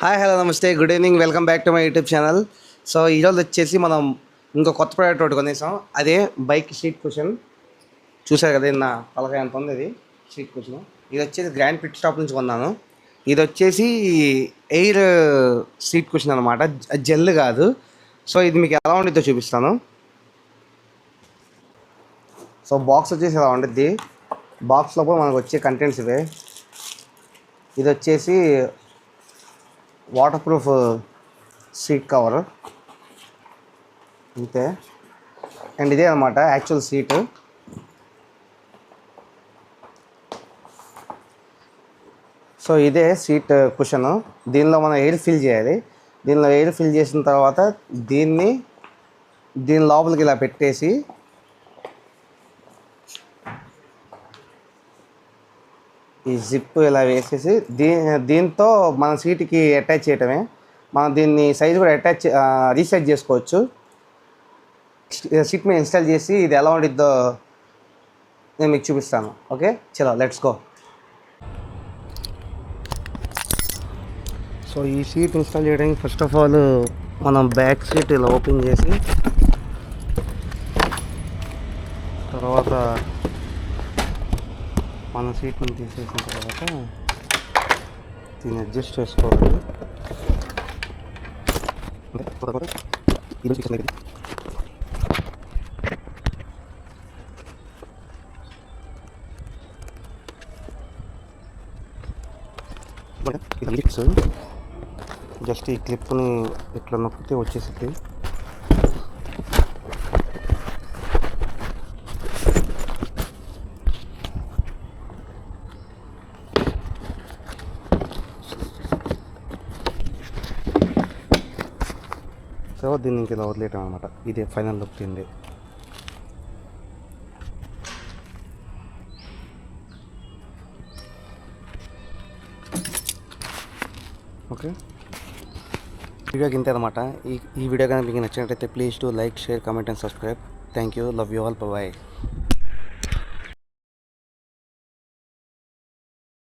Hi hello నమస్తే good evening welcome back to my YouTube channel. So ఈరోజు వచ్చేసి మనం ఇంకో కొత్త ప్రోడక్ట్ ఒకటి కొనేసాం. అదే బైక్ సీట్ కుషన్. చూసారు కదా నా పలక ఎంత ఉంది, ఇది సీట్ కుషన్. ఇది వచ్చేసి గ్రాండ్ పిట్ స్టాప్ నుంచి కొన్నాను. ఇది వచ్చేసి ఎయిర్ సీట్ కుషన్ అనమాట, జెల్ కాదు. సో ఇది మీకు ఎలా ఉండిద్దో చూపిస్తాను. సో బాక్స్ వచ్చేసి ఎలా ఉండిద్ది. బాక్స్ లోపల మనకు వచ్చే కంటెంట్స్ ఇవే. ఇది వచ్చేసి వాటర్ ప్రూఫ్ సీట్ కవర్ అంతే. అండ్ ఇదే అనమాట యాక్చువల్ సీటు. సో ఇదే సీట్ కుషన్. దీనిలో మనం ఎయిర్ ఫిల్ చేయాలి. దీనిలో ఎయిర్ ఫిల్ చేసిన తర్వాత దీని లోపలికి ఇలా పెట్టేసి ఈ జిప్ ఇలా వేసేసి దీంతో మన సీట్కి అటాచ్ చేయటమే. మనం దీన్ని సైజ్ కూడా రీసైజ్ చేసుకోవచ్చు. సీట్ మీద ఇన్స్టాల్ చేసి ఇది ఎలా ఉండిద్దో నేను మీకు చూపిస్తాను. ఓకే, చలో లెట్స్ గో. సో ఈ సీట్ ఇన్స్టాల్ చేయడానికి ఫస్ట్ ఆఫ్ ఆల్ మనం బ్యాక్ సీట్ ఇలా ఓపెన్ చేసి తర్వాత మన సీట్ని తీసేసిన తర్వాత దీన్ని అడ్జస్ట్ చేసుకోవాలి. జస్ట్ ఈ క్లిప్ని ఇట్లా నొక్కితే వచ్చేసింది. సో దీన్ని ఇంక ఇలా వదిలేయటం అనమాట. ఇదే ఫైనల్ లుక్ తింది. ఓకే, వీడియోకి ఇంతే అనమాట. ఈ వీడియో కానీ మీకు నచ్చినట్లయితే please to like, share, comment and subscribe. Thank you, love you all, bye.